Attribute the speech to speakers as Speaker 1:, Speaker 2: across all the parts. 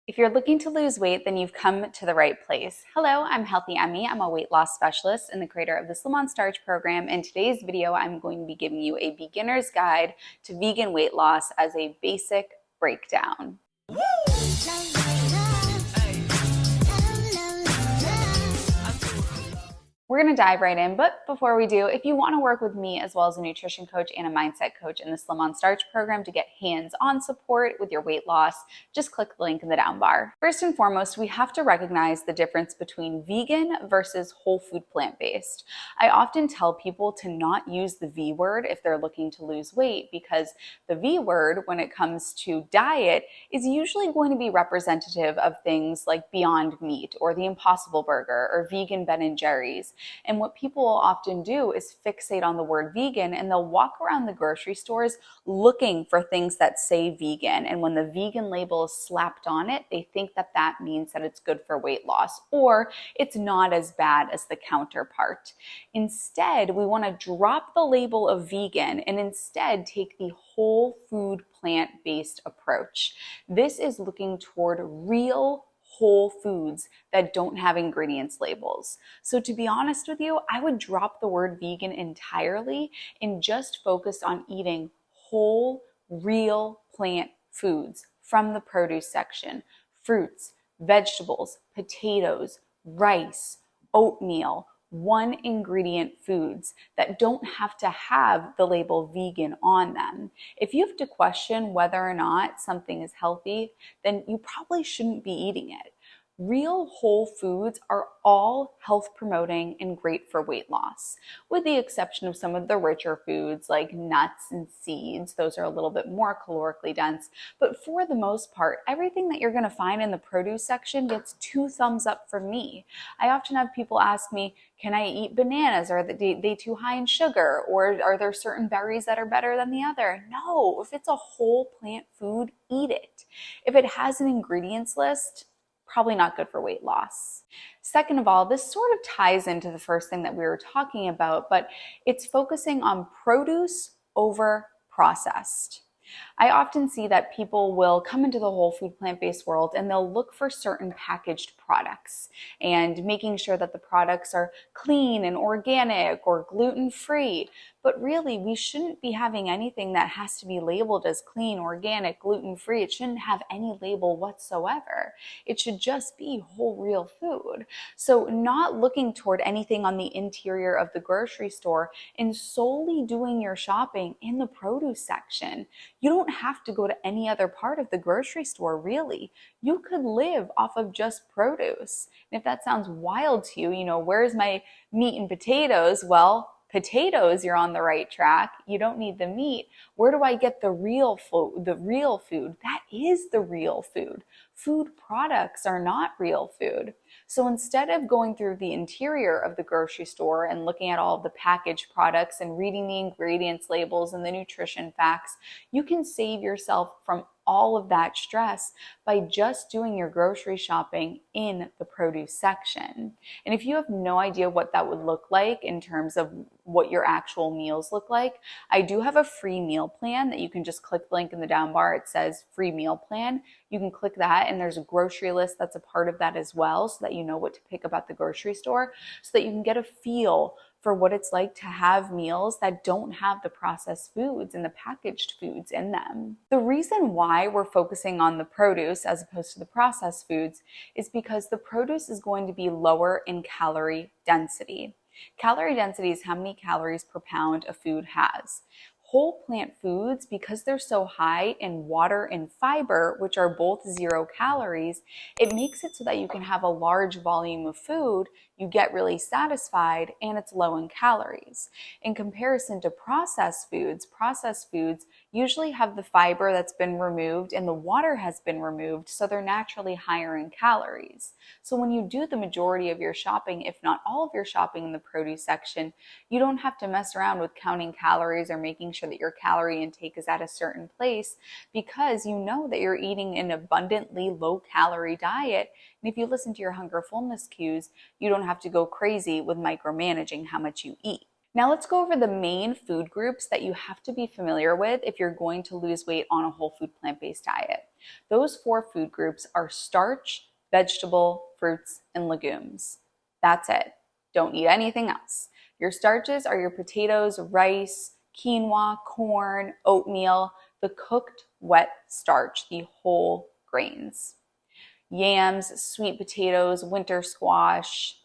Speaker 1: If you're looking to lose weight, then you've come to the right place. Hello, I'm Healthy Emmie. I'm a weight loss specialist and the creator of the Slim on Starch program. In today's video, I'm going to be giving you a beginner's guide to vegan weight loss as a basic breakdown. We're going to dive right in, but before we do, if you want to work with me as well as a nutrition coach and a mindset coach in the Slim on Starch program to get hands-on support with your weight loss, just click the link in the down bar. First and foremost, we have to recognize the difference between vegan versus whole food plant-based. I often tell people to not use the V word if they're looking to lose weight because the V word, when it comes to diet, is usually going to be representative of things like Beyond Meat or the Impossible Burger or vegan Ben & Jerry's. And what people will often do is fixate on the word vegan, and they'll walk around the grocery stores looking for things that say vegan. And when the vegan label is slapped on it, they think that that means that it's good for weight loss or it's not as bad as the counterpart. Instead, we want to drop the label of vegan and instead take the whole food plant-based approach. This is looking toward real whole foods that don't have ingredients labels. So to be honest with you, I would drop the word vegan entirely and just focus on eating whole, real plant foods from the produce section: fruits, vegetables, potatoes, rice, oatmeal, one ingredient foods that don't have to have the label vegan on them. If you have to question whether or not something is healthy, then you probably shouldn't be eating it. Real whole foods are all health promoting and great for weight loss, with the exception of some of the richer foods like nuts and seeds. Those are a little bit more calorically dense, but for the most part, everything that you're going to find in the produce section gets 2 thumbs up from me. I often have people ask me, can I eat bananas? Are they too high in sugar? Or are there certain berries that are better than the other? No, if it's a whole plant food, eat it. If it has an ingredients list, probably not good for weight loss. Second of all, this sort of ties into the first thing that we were talking about, but it's focusing on produce over processed. I often see that people will come into the whole food plant-based world and they'll look for certain packaged products and making sure that the products are clean and organic or gluten-free. But really, we shouldn't be having anything that has to be labeled as clean, organic, gluten-free. It shouldn't have any label whatsoever. It should just be whole, real food. So not looking toward anything on the interior of the grocery store and solely doing your shopping in the produce section. You don't have to go to any other part of the grocery store, really. You could live off of just produce. And if that sounds wild to you, where's my meat and potatoes? Well, potatoes, you're on the right track. You don't need the meat. Where do I get the real food? The real food, that is the real food. Food products are not real food. So instead of going through the interior of the grocery store and looking at all of the packaged products and reading the ingredients labels and the nutrition facts, you can save yourself from all of that stress by just doing your grocery shopping in the produce section. And if you have no idea what that would look like in terms of what your actual meals look like, I do have a free meal plan that you can just click the link in the down bar. It says free meal plan. You can click that and there's a grocery list that's a part of that as well, so that you know what to pick up at the grocery store, so that you can get a feel for what it's like to have meals that don't have the processed foods and the packaged foods in them. The reason why we're focusing on the produce as opposed to the processed foods is because the produce is going to be lower in calorie density. Calorie density is how many calories per pound a food has. Whole plant foods, because they're so high in water and fiber, which are both 0 calories, it makes it so that you can have a large volume of food, you get really satisfied, and it's low in calories. In comparison to processed foods usually have the fiber that's been removed and the water has been removed, so they're naturally higher in calories. So when you do the majority of your shopping, if not all of your shopping in the produce section, you don't have to mess around with counting calories or making sure that your calorie intake is at a certain place, because you know that you're eating an abundantly low calorie diet. And if you listen to your hunger fullness cues, you don't have to go crazy with micromanaging how much you eat. Now let's go over the main food groups that you have to be familiar with if you're going to lose weight on a whole food plant-based diet. Those 4 food groups are starch, vegetable, fruits, and legumes. That's it. Don't eat anything else. Your starches are your potatoes, rice, quinoa, corn, oatmeal, the cooked wet starch, the whole grains. Yams, sweet potatoes, winter squash.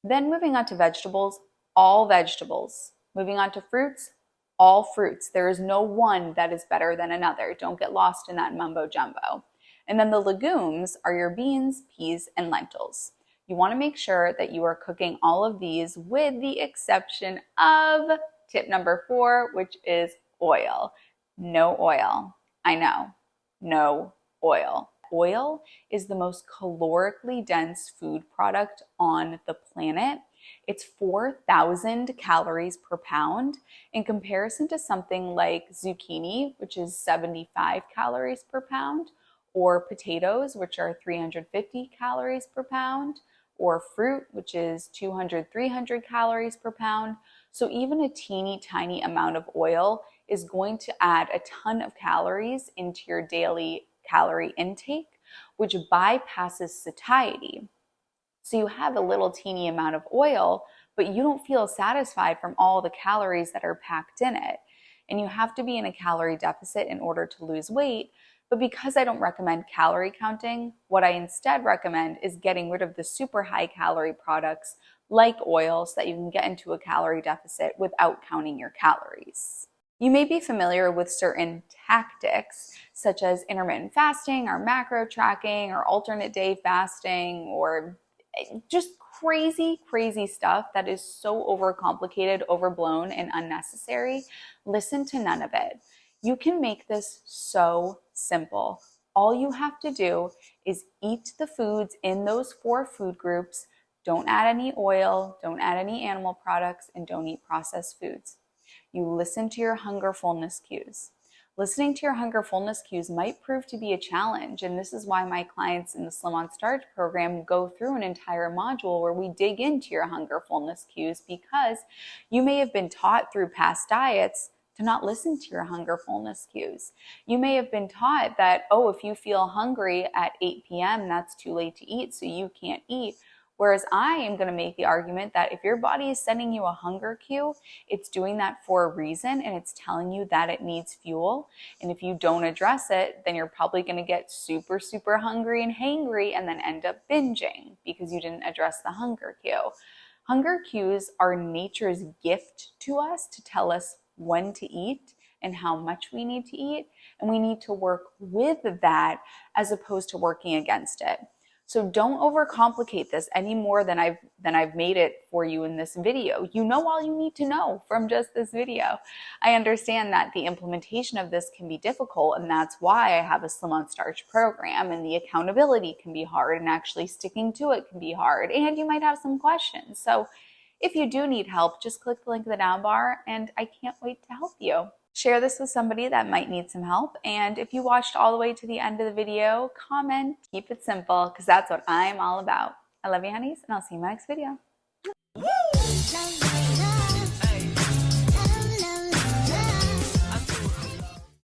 Speaker 1: Then moving on to vegetables, all vegetables. Moving on to fruits, all fruits. There is no one that is better than another. Don't get lost in that mumbo jumbo. And then the legumes are your beans, peas, and lentils. You want to make sure that you are cooking all of these with the exception of tip number 4, which is oil. No oil. I know. No oil. Oil is the most calorically dense food product on the planet. It's 4,000 calories per pound in comparison to something like zucchini, which is 75 calories per pound, or potatoes, which are 350 calories per pound, or fruit, which is 200, 300 calories per pound. So even a teeny tiny amount of oil is going to add a ton of calories into your daily calorie intake, which bypasses satiety. So you have a little teeny amount of oil, but you don't feel satisfied from all the calories that are packed in it. And you have to be in a calorie deficit in order to lose weight. But because I don't recommend calorie counting, what I instead recommend is getting rid of the super high calorie products like oil so that you can get into a calorie deficit without counting your calories. You may be familiar with certain tactics such as intermittent fasting or macro tracking or alternate day fasting or just crazy stuff that is so overcomplicated, overblown, and unnecessary. Listen to none of it. You can make this so simple. All you have to do is eat the foods in those 4 food groups. Don't add any oil, don't add any animal products, and don't eat processed foods. You listen to your hunger fullness cues. Listening to your hunger fullness cues might prove to be a challenge, and this is why my clients in the Slim on Starch program go through an entire module where we dig into your hunger fullness cues, because you may have been taught through past diets to not listen to your hunger fullness cues. You may have been taught that, oh, if you feel hungry at 8 p.m., that's too late to eat, so you can't eat. Whereas I am going to make the argument that if your body is sending you a hunger cue, it's doing that for a reason, and it's telling you that it needs fuel. And if you don't address it, then you're probably going to get super hungry and hangry and then end up binging because you didn't address the hunger cue. Hunger cues are nature's gift to us to tell us when to eat and how much we need to eat, and we need to work with that as opposed to working against it. So don't overcomplicate this any more than I've made it for you in this video. You know all you need to know from just this video. I understand that the implementation of this can be difficult, and that's why I have a Slim on Starch program, and the accountability can be hard, and actually sticking to it can be hard, and you might have some questions. So if you do need help, just click the link in the down bar, and I can't wait to help you. Share this with somebody that might need some help. And if you watched all the way to the end of the video, comment, keep it simple, because that's what I'm all about. I love you, honeys, and I'll see you in my next video.